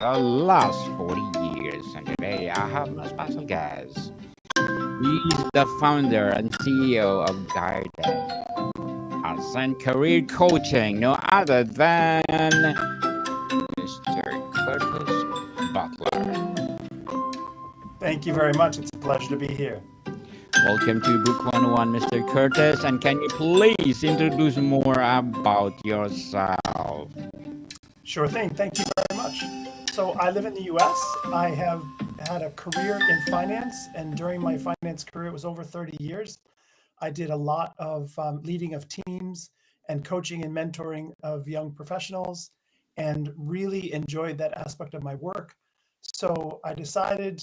the last 40 years. And today I have my special guest. He's the founder and CEO of Garden Arts and Career Coaching, no other than Mr. Curtis Butler. Thank you very much. It's a pleasure to be here. Welcome to Book 101, Mr. Curtis. And can you please introduce more about yourself? Sure thing. Thank you very much. So I live in the US. I have had a career in finance, and during my finance career, it was over 30 years. I did a lot of leading of teams and coaching and mentoring of young professionals, and really enjoyed that aspect of my work. So I decided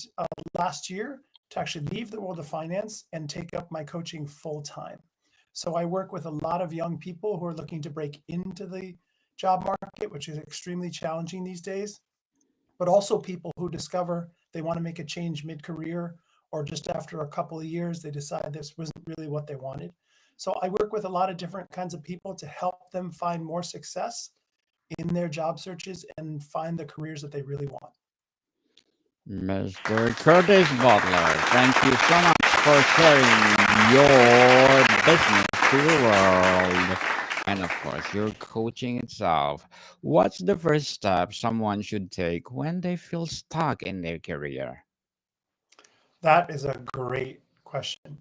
last year to actually leave the world of finance and take up my coaching full time. So I work with a lot of young people who are looking to break into the job market, which is extremely challenging these days, but also people who discover they want to make a change mid-career, or just after a couple of years, they decide this wasn't really what they wanted. So I work with a lot of different kinds of people to help them find more success in their job searches and find the careers that they really want. Mr. Curtis Butler, thank you so much for sharing your business to the world and, of course, your coaching itself. What's the first step someone should take when they feel stuck in their career? That is a great question.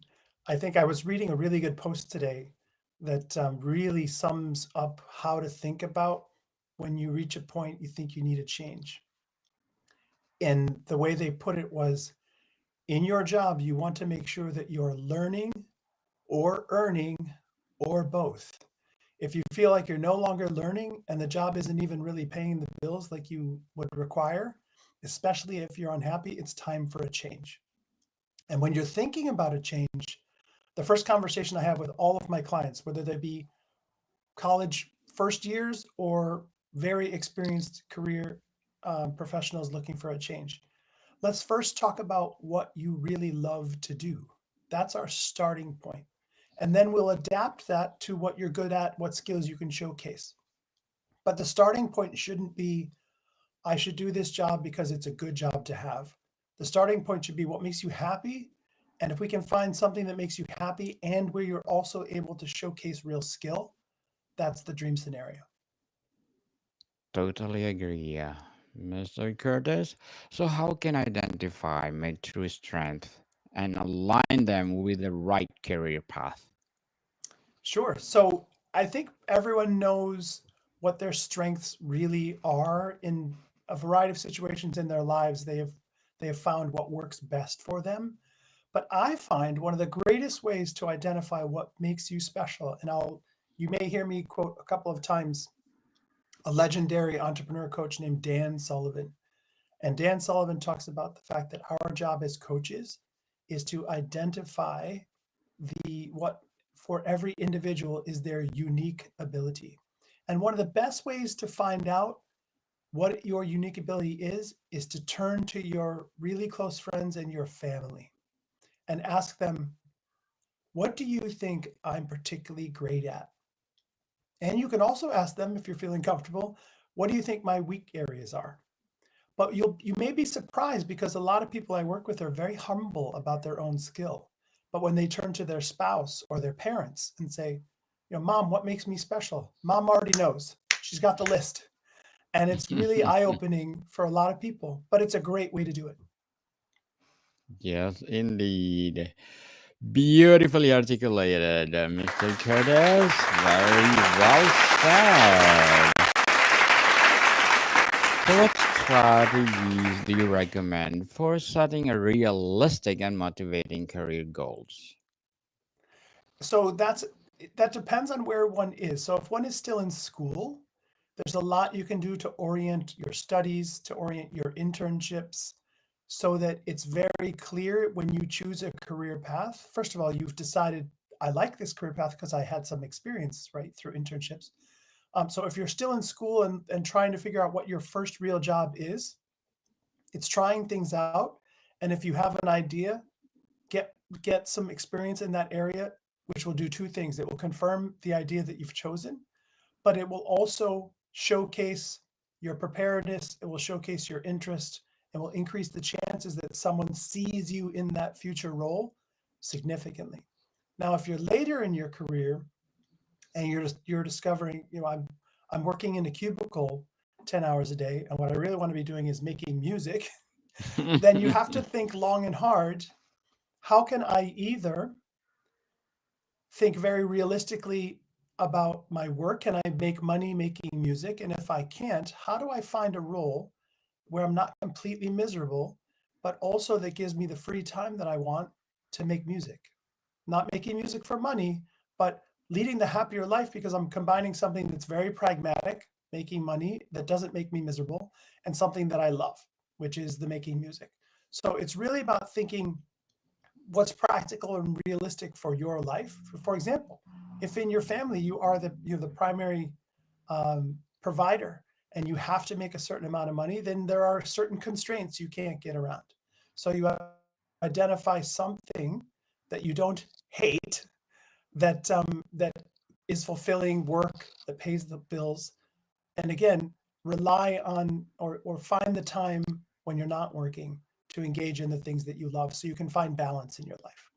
I think I was reading a really good post today that really sums up how to think about when you reach a point you think you need a change. And the way they put it was, in your job, you want to make sure that you're learning or earning or both. If you feel like you're no longer learning and the job isn't even really paying the bills like you would require, especially if you're unhappy, it's time for a change. And when you're thinking about a change, the first conversation I have with all of my clients, whether they be college first years or very experienced career professionals looking for a change, let's first talk about what you really love to do. That's our starting point. And then we'll adapt that to what you're good at, what skills you can showcase. But the starting point shouldn't be, I should do this job because it's a good job to have. The starting point should be what makes you happy. And if we can find something that makes you happy and where you're also able to showcase real skill, that's the dream scenario. Totally agree, yeah. Mr. Curtis, so how can I identify my true strength and align them with the right career path? Sure. So I think everyone knows what their strengths really are in a variety of situations in their lives. They have found what works best for them. But I find one of the greatest ways to identify what makes you special, and you may hear me quote a couple of times a legendary entrepreneur coach named Dan Sullivan. And Dan Sullivan talks about the fact that our job as coaches is to identify the what for every individual is their unique ability. And one of the best ways to find out what your unique ability is to turn to your really close friends and your family and ask them, what do you think I'm particularly great at? And you can also ask them, if you're feeling comfortable, what do you think my weak areas are? But you may be surprised, because a lot of people I work with are very humble about their own skill. But when they turn to their spouse or their parents and say, Mom, what makes me special? Mom already knows. She's got the list. And it's really eye-opening for a lot of people, but it's a great way to do it. Yes, indeed. Beautifully articulated, Mr. Curtis. Very well said. So, what strategies do you recommend for setting a realistic and motivating career goals? So that depends on where one is. So if one is still in school, there's a lot you can do to orient your studies, to orient your internships, so that it's very clear when you choose a career path. First of all, you've decided, I like this career path because I had some experience, right, through internships. So if you're still in school and trying to figure out what your first real job is, it's trying things out. And if you have an idea, get get some experience in that area, which will do two things. It will confirm the idea that you've chosen, but it will also showcase your preparedness, it will showcase your interest, and will increase the chances that someone sees you in that future role significantly. Now, if you're later in your career and you're discovering, I'm working in a cubicle 10 hours a day, and what I really want to be doing is making music, then you have to think long and hard. How can I either think very realistically about my work? Can I make money making music? And if I can't, how do I find a role where I'm not completely miserable, but also that gives me the free time that I want to make music? Not making music for money, but leading the happier life because I'm combining something that's very pragmatic, making money that doesn't make me miserable, and something that I love, which is the making music. So it's really about thinking what's practical and realistic for your life. For example, if in your family you're the primary provider and you have to make a certain amount of money, then there are certain constraints you can't get around. So you identify something that you don't hate, that is fulfilling work that pays the bills, and again, rely on or find the time when you're not working to engage in the things that you love so you can find balance in your life.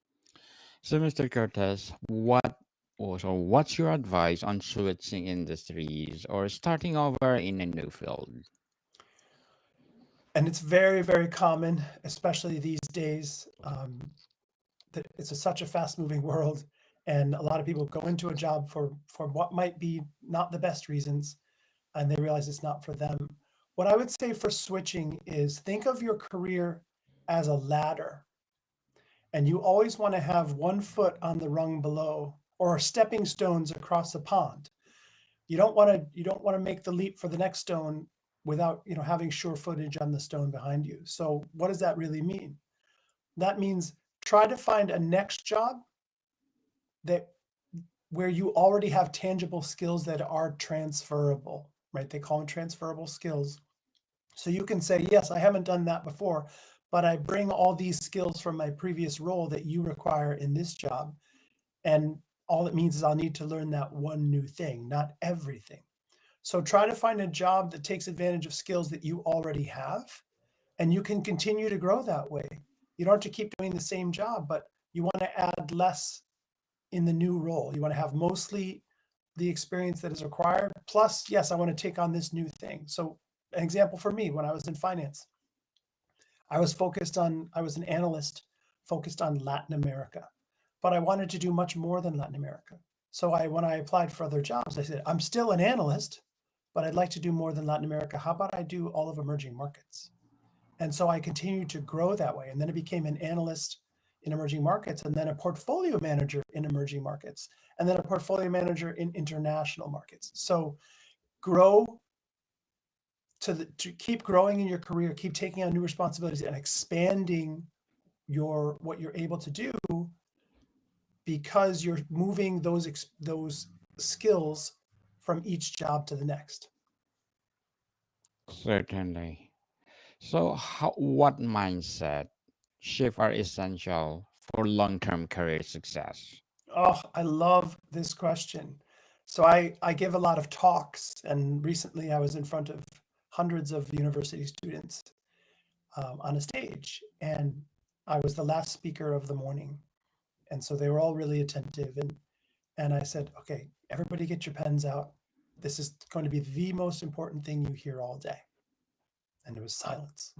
So, Mr. Curtis, what's your advice on switching industries or starting over in a new field? And it's very, very common, especially these days, that it's such a fast moving world. And a lot of people go into a job for what might be not the best reasons, and they realize it's not for them. What I would say for switching is think of your career as a ladder, and you always want to have one foot on the rung below or stepping stones across the pond. You don't want to make the leap for the next stone without having sure footage on the stone behind you. So what does that really mean? That means try to find a next job that where you already have tangible skills that are transferable, right? They call them transferable skills. So you can say, yes, I haven't done that before, but I bring all these skills from my previous role that you require in this job. And all it means is I'll need to learn that one new thing, not everything. So try to find a job that takes advantage of skills that you already have, and you can continue to grow that way. You don't have to keep doing the same job, but you want to add less in the new role. You want to have mostly the experience that is required. Plus, yes, I want to take on this new thing. So, an example for me, when I was in finance, I was an analyst focused on Latin America, but I wanted to do much more than Latin America. So when I applied for other jobs, I said, I'm still an analyst, but I'd like to do more than Latin America. How about I do all of emerging markets? And so I continued to grow that way. And then I became an analyst in emerging markets, and then a portfolio manager in emerging markets, and then a portfolio manager in international markets. So grow to keep growing in your career, keep taking on new responsibilities and expanding what you're able to do, because you're moving those skills from each job to the next. Certainly. So, what mindset shift are essential for long-term career success? Oh, I love this question. So I give a lot of talks, and recently I was in front of hundreds of university students on a stage, and I was the last speaker of the morning, and so they were all really attentive, and I said, okay, everybody get your pens out. This is going to be the most important thing you hear all day. And there was silence.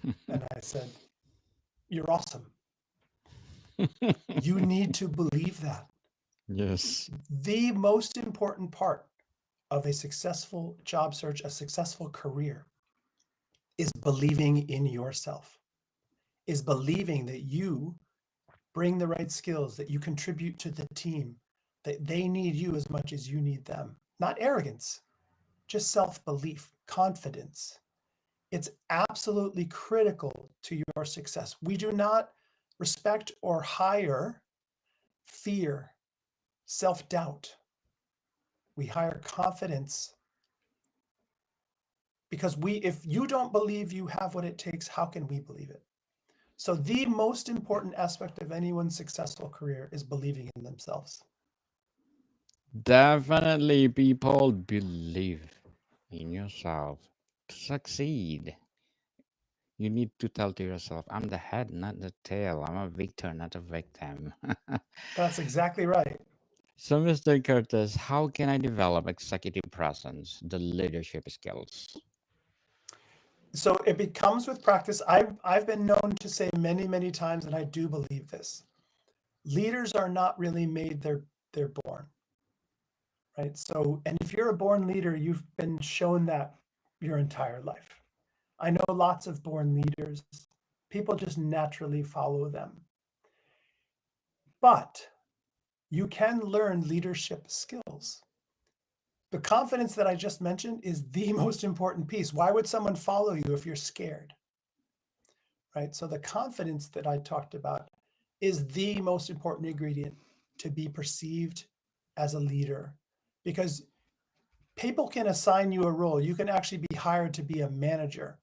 And I said, you're awesome. You need to believe that. Yes. The most important part of a successful job search, a successful career, is believing in yourself, is believing that you bring the right skills, that you contribute to the team, that they need you as much as you need them. Not arrogance, just self-belief, confidence. It's absolutely critical to your success. We do not respect or hire fear, self-doubt. We hire confidence, because if you don't believe you have what it takes, how can we believe it? So the most important aspect of anyone's successful career is believing in themselves. Definitely, people believe. in yourself. To succeed, you need to tell to yourself, I'm the head, not the tail. I'm a victor, not a victim. That's exactly right. So, Mr. Curtis, how can I develop executive presence, the leadership skills? So it becomes with practice. I've been known to say many, many times, and I do believe this. Leaders are not really made, they're born, right? So, and if you're a born leader, you've been shown that your entire life. I know lots of born leaders. People just naturally follow them. But you can learn leadership skills. The confidence that I just mentioned is the most important piece. Why would someone follow you if you're scared? Right? So the confidence that I talked about is the most important ingredient to be perceived as a leader, because people can assign you a role. You can actually be hired to be a manager.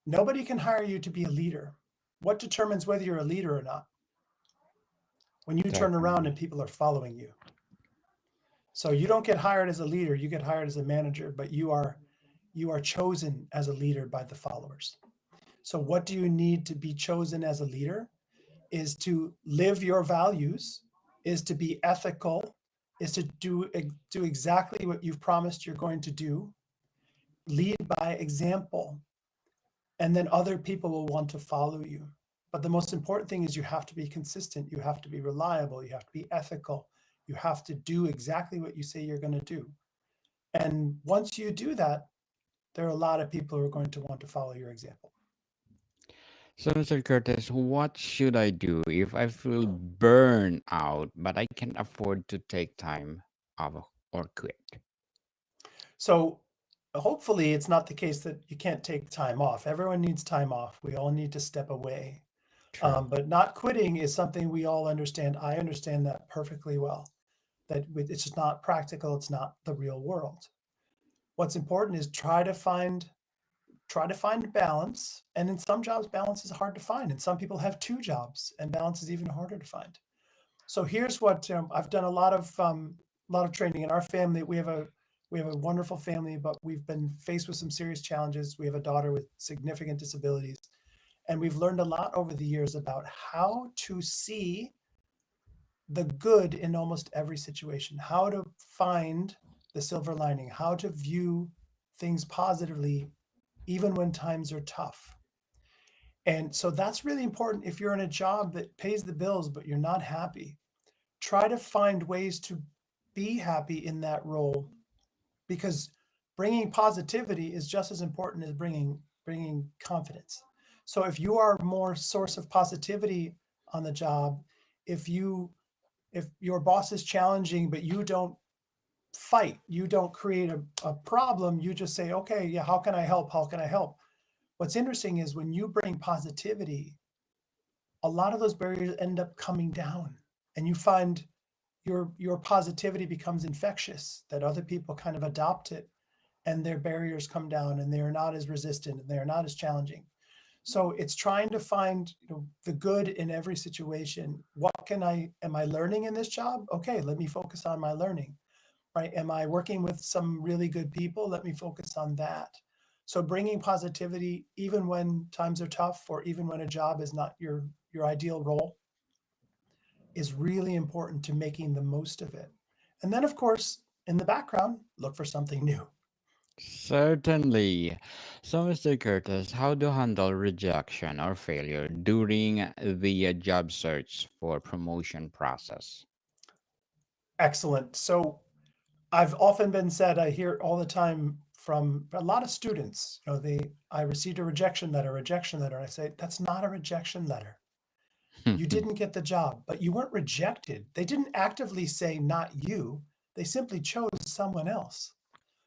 Nobody can hire you to be a leader. What determines whether you're a leader or not? When you turn around Certainly. and people are following you. So you don't get hired as a leader, you get hired as a manager, but you are chosen as a leader by the followers. So what do you need to be chosen as a leader? Is to live your values, is to be ethical, is to do exactly what you've promised you're going to do, lead by example, and then other people will want to follow you. But the most important thing is you have to be consistent, you have to be reliable, you have to be ethical, you have to do exactly what you say you're going to do. And once you do that, there are a lot of people who are going to want to follow your example. So, Mr. Curtis, what should I do if I feel burned out, but I can't afford to take time off or quit? So hopefully it's not the case that you can't take time off. Everyone needs time off. We all need to step away. True. But not quitting is something we all understand. I understand that perfectly well, that it's just not practical. It's not the real world. What's important is try to find balance. And in some jobs, balance is hard to find. And some people have two jobs, and balance is even harder to find. So here's what I've done a lot of training in our family. We have a wonderful family, but we've been faced with some serious challenges. We have a daughter with significant disabilities, and we've learned a lot over the years about how to see the good in almost every situation, how to find the silver lining, how to view things positively even when times are tough. And so that's really important. If you're in a job that pays the bills but you're not happy, try to find ways to be happy in that role, because bringing positivity is just as important as bringing confidence. So if you are more source of positivity on the job, if you if your boss is challenging but you don't fight, you don't create a problem, you just say, okay, yeah, how can I help, how can I help? What's interesting is when you bring positivity, a lot of those barriers end up coming down, and you find your positivity becomes infectious, that other people kind of adopt it, and their barriers come down, and they're not as resistant, and they're not as challenging. So it's trying to find, the good in every situation. What am I learning in this job? Okay, let me focus on my learning. Right? Am I working with some really good people? Let me focus on that. So bringing positivity even when times are tough, or even when a job is not your ideal role, is really important to making the most of it. And then, of course, in the background, look for something new. Certainly. So, Mr. Curtis, how to handle rejection or failure during the job search for promotion process? Excellent. So I've often been said, I hear all the time from a lot of students, I received a rejection letter. And I say, that's not a rejection letter. You didn't get the job, but you weren't rejected. They didn't actively say, not you. They simply chose someone else.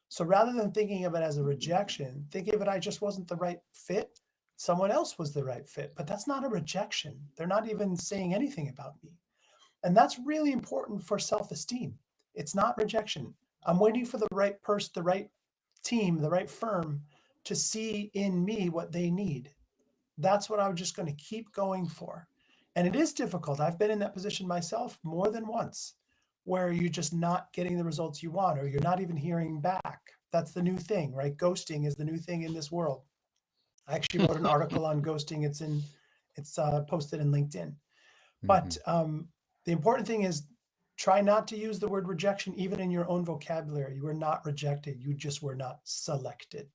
So rather than thinking of it as a rejection, think of it, I just wasn't the right fit. Someone else was the right fit, but that's not a rejection. They're not even saying anything about me. And that's really important for self esteem. It's not rejection. I'm waiting for the right person, the right team, the right firm to see in me what they need. That's what I'm just going to keep going for. And it is difficult. I've been in that position myself more than once, where you're just not getting the results you want, or you're not even hearing back. That's the new thing, right? Ghosting is the new thing in this world. I actually wrote an article on ghosting. It's posted in LinkedIn. But Mhm. the important thing is try not to use the word rejection even in your own vocabulary. You were not rejected. You just were not selected.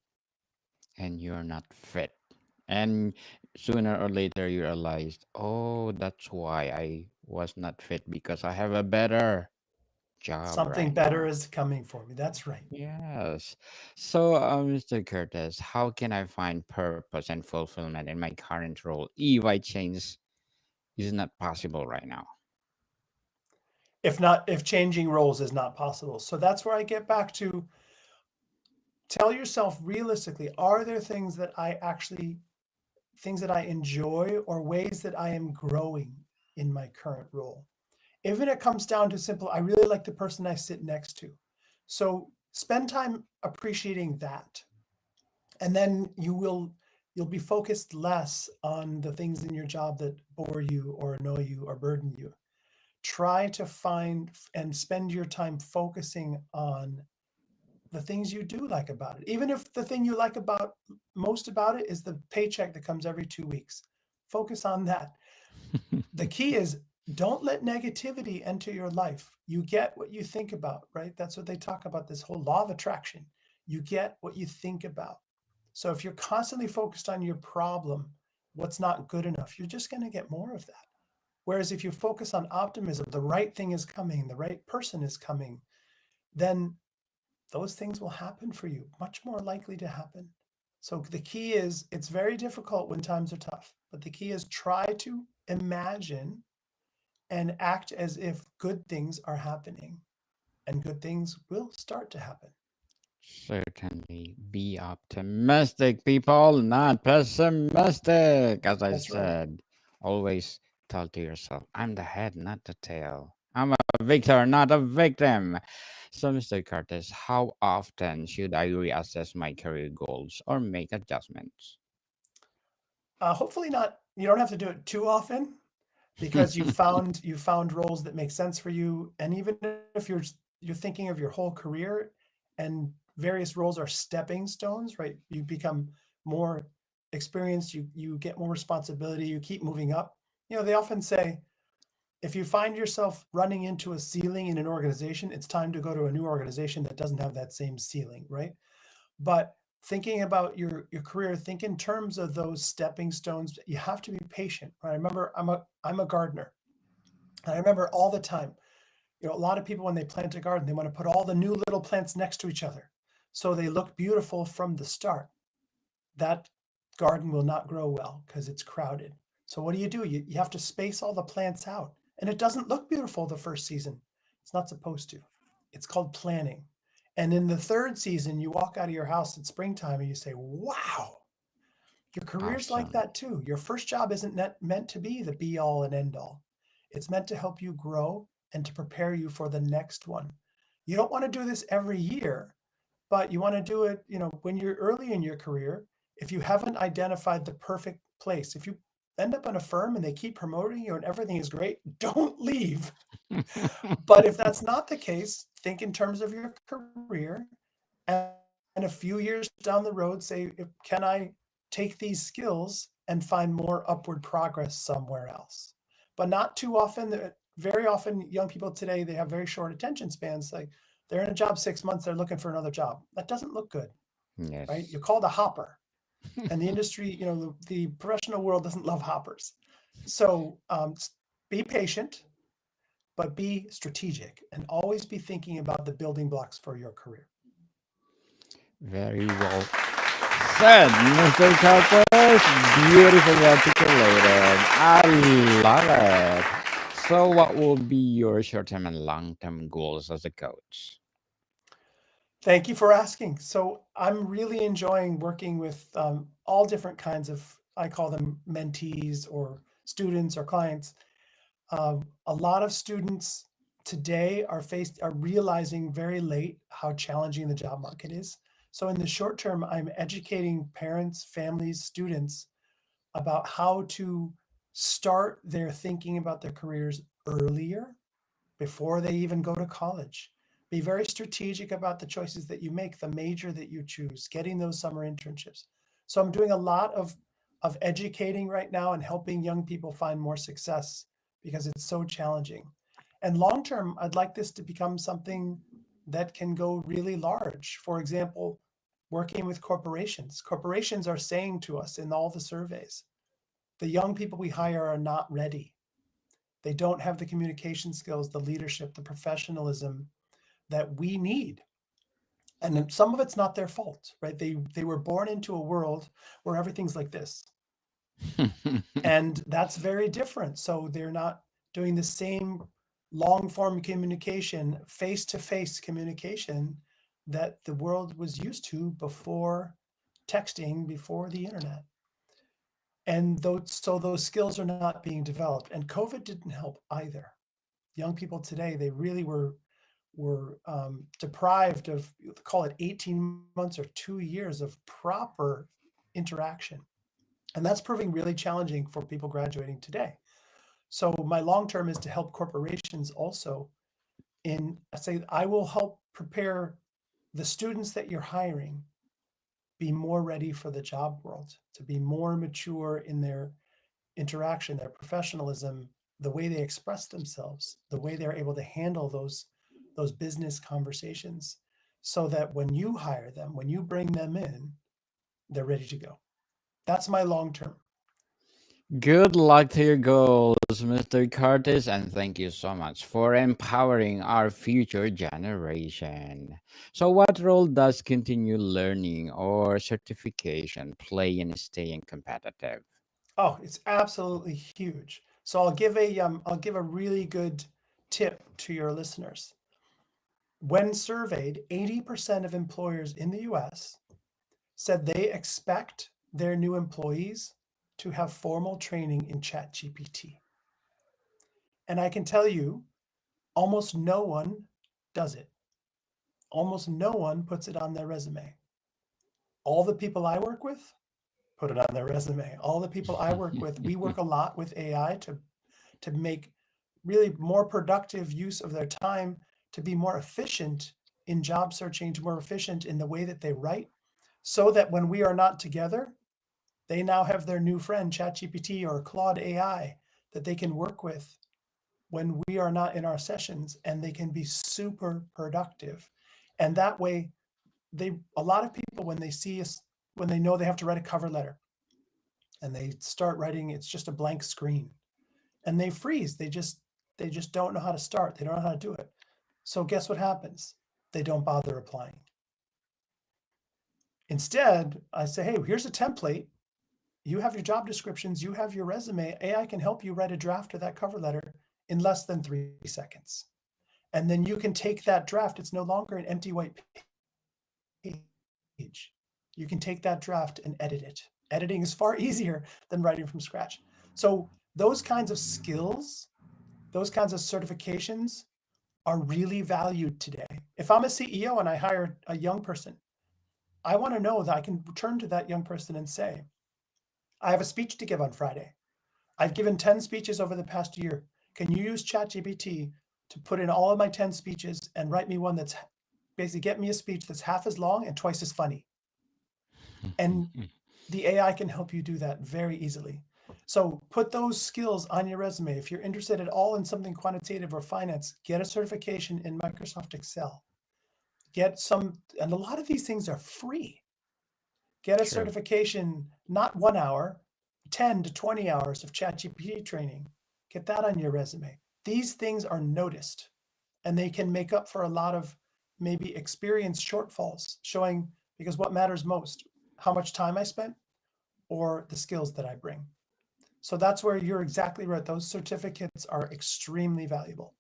And you're not fit. And sooner or later you realized, oh, that's why I was not fit because I have a better job Something right better now. is coming for me. That's right. Yes. So, Mr. Curtis, how can I find purpose and fulfillment in my current role if I change is not possible right now? If changing roles is not possible. So that's where I get back to tell yourself realistically, are there things that I enjoy or ways that I am growing in my current role? Even it comes down to simple, I really like the person I sit next to. So spend time appreciating that. And then you'll be focused less on the things in your job that bore you or annoy you or burden you. Try to find and spend your time focusing on the things you do like about it. Even if the thing you like about most about it is the paycheck that comes every 2 weeks, focus on that. The key is don't let negativity enter your life. You get what you think about, right? That's what they talk about, this whole law of attraction. You get what you think about. So if you're constantly focused on your problem, what's not good enough, you're just going to get more of that. Whereas if you focus on optimism, the right thing is coming, the right person is coming, then those things will happen for you, much more likely to happen. So the key is it's very difficult when times are tough, but the key is try to imagine and act as if good things are happening and good things will start to happen. Certainly be optimistic, people, not pessimistic. As I That's right. said, always tell to yourself, I'm the head, not the tail. I'm a victor, not a victim. So, Mr. Curtis, how often should I reassess my career goals or make adjustments? Hopefully not. You don't have to do it too often because you found roles that make sense for you. And even if you're thinking of your whole career, and various roles are stepping stones, right? You become more experienced. You get more responsibility. You keep moving up. They often say if you find yourself running into a ceiling in an organization, it's time to go to a new organization that doesn't have that same ceiling, right? But thinking about your career, think in terms of those stepping stones. You have to be patient, right? I remember I'm a gardener. And I remember all the time, a lot of people when they plant a garden, they want to put all the new little plants next to each other so they look beautiful from the start. That garden will not grow well because it's crowded. So what do? You have to space all the plants out. And it doesn't look beautiful the first season. It's not supposed to. It's called planning. And in the third season, you walk out of your house at springtime and you say, wow, your career's like Awesome. that too. Your first job isn't meant to be the be all and end all. It's meant to help you grow and to prepare you for the next one. You don't want to do this every year, but you want to do it, when you're early in your career. If you haven't identified the perfect place, if you end up in a firm and they keep promoting you and everything is great, don't leave. But if that's not the case, think in terms of your career and a few years down the road, say, can I take these skills and find more upward progress somewhere else? But not too often. Very often, young people today, they have very short attention spans. Like they're in a job 6 months, they're looking for another job. That doesn't look good, right? You're Yes. called a hopper, and the industry, the professional world doesn't love hoppers. So be patient, but be strategic and always be thinking about the building blocks for your career. Very well said, Mr. Curtis. Beautifully articulated. I love it. So, what will be your short term and long term goals as a coach? Thank you for asking. So I'm really enjoying working with all different kinds of, I call them mentees or students or clients. A lot of students today are realizing very late how challenging the job market is. So in the short term, I'm educating parents, families, students about how to start their thinking about their careers earlier before they even go to college. Be very strategic about the choices that you make, the major that you choose, getting those summer internships. So I'm doing a lot of educating right now and helping young people find more success because it's so challenging. And long term, I'd like this to become something that can go really large. For example, working with corporations. Corporations are saying to us in all the surveys, the young people we hire are not ready. They don't have the communication skills, the leadership, the professionalism that we need. And some of it's not their fault, right? They were born into a world where everything's like this. And that's very different. So they're not doing the same long form communication, face to face communication that the world was used to before texting, before the internet. And those skills are not being developed. And COVID didn't help either. Young people today, they really were deprived of, call it 18 months or 2 years of proper interaction. And that's proving really challenging for people graduating today. So my long term is to help corporations also in, I say, I will help prepare the students that you're hiring be more ready for the job world, to be more mature in their interaction, their professionalism, the way they express themselves, the way they're able to handle those business conversations, so that when you hire them, when you bring them in, they're ready to go. That's my long term. Good luck to your goals, Mr. Curtis, and thank you so much for empowering our future generation. So, what role does continued learning or certification play in staying competitive? Oh, it's absolutely huge. So I'll give a really good tip to your listeners. When surveyed, 80% of employers in the US said they expect their new employees to have formal training in ChatGPT. And I can tell you, almost no one does it. Almost no one puts it on their resume. All the people I work with put it on their resume. All the people I work with, we work a lot with AI to make really more productive use of their time, to be more efficient in job searching, to more efficient in the way that they write, so that when we are not together, they now have their new friend, ChatGPT or Claude AI, that they can work with when we are not in our sessions, and they can be super productive. And that way, a lot of people, when they see us, when they know they have to write a cover letter and they start writing, it's just a blank screen and they freeze. They just don't know how to start. They don't know how to do it. So guess what happens? They don't bother applying. Instead, I say, hey, here's a template. You have your job descriptions, you have your resume. AI can help you write a draft of that cover letter in less than 3 seconds. And then you can take that draft. It's no longer an empty white page. You can take that draft and edit it. Editing is far easier than writing from scratch. So those kinds of skills, those kinds of certifications are really valued today. If I'm a CEO and I hire a young person, I want to know that I can turn to that young person and say, I have a speech to give on Friday. I've given 10 speeches over the past year. Can you use ChatGPT to put in all of my 10 speeches and write me one that's basically, get me a speech that's half as long and twice as funny? And the AI can help you do that very easily. So put those skills on your resume. If you're interested at all in something quantitative or finance, get a certification in Microsoft Excel. Get some, and a lot of these things are free. Get a True. certification, not 1 hour, 10 to 20 hours of ChatGPT training. Get that on your resume. These things are noticed, and they can make up for a lot of maybe experience shortfalls, showing, because what matters most, how much time I spent or the skills that I bring. So that's where you're exactly right. Those certificates are extremely valuable.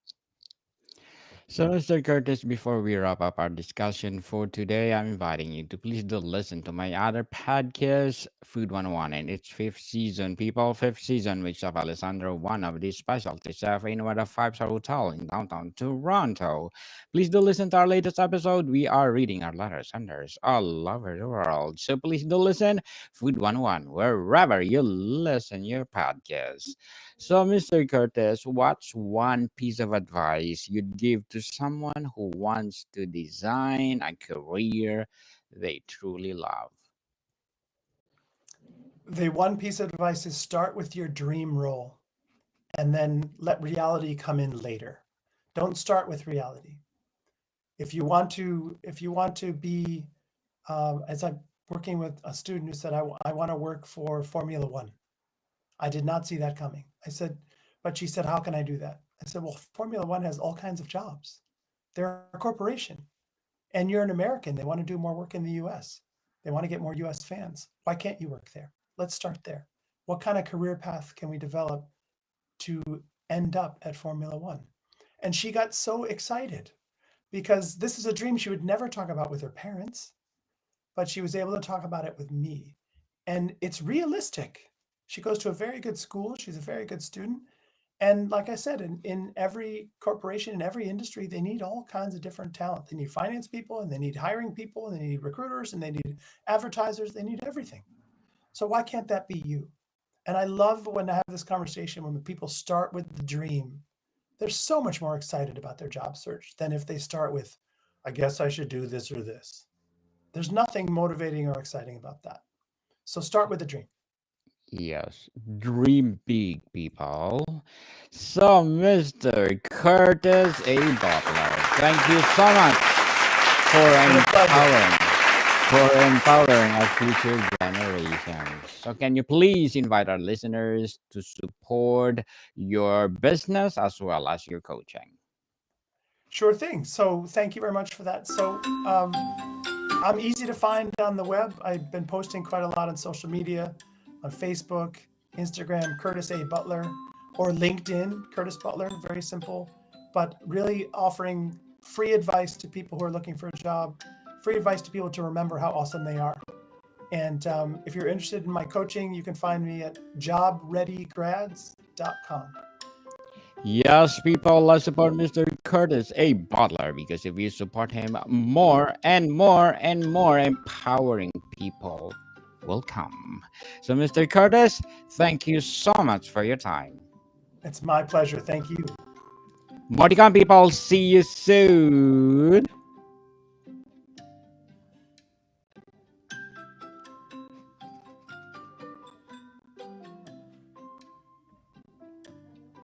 So, Mr. Curtis, before we wrap up our discussion for today, I'm inviting you to please do listen to my other podcast, Food 101, in its fifth season. People, fifth season, with Chef Alessandro, one of the specialty chef in one of five-star hotel in downtown Toronto. Please do listen to our latest episode. We are reading our letters senders all over the world. So please do listen, Food 101, wherever you listen your podcast. So, Mr. Curtis, what's one piece of advice you'd give to someone who wants to design a career they truly love? The one piece of advice is start with your dream role and then let reality come in later. Don't start with reality. If you want to be, as I'm working with a student who said, I want to work for Formula One. I did not see that coming. I said, but she said, how can I do that? I said, well, Formula One has all kinds of jobs. They're a corporation and you're an American. They want to do more work in the US. They want to get more US fans. Why can't you work there? Let's start there. What kind of career path can we develop to end up at Formula One? And she got so excited because this is a dream she would never talk about with her parents, but she was able to talk about it with me. And it's realistic. She goes to a very good school. She's a very good student. And like I said, in every corporation, in every industry, they need all kinds of different talent. They need finance people, and they need hiring people, and they need recruiters, and they need advertisers. They need everything. So why can't that be you? And I love when I have this conversation when people start with the dream. They're so much more excited about their job search than if they start with, I guess I should do this or this. There's nothing motivating or exciting about that. So start with a dream. Yes, dream big, people. So, Mr. Curtis A. Butler, thank you so much for empowering our future generations. So, can you please invite our listeners to support your business as well as your coaching? Sure thing. So thank you very much for that. So I'm easy to find on the web. I've been posting quite a lot on social media, on Facebook, Instagram, Curtis A. Butler, or LinkedIn, Curtis Butler. Very simple, but really offering free advice to people who are looking for a job, free advice to people to remember how awesome they are. And if you're interested in my coaching, you can find me at jobreadygrads.com. Yes, people, let's support Mr. Curtis A. Butler, because if you support him, more and more and more empowering people will come. So, Mr. Curtis, thank you so much for your time. It's my pleasure. Thank you. More to come, people. See you soon.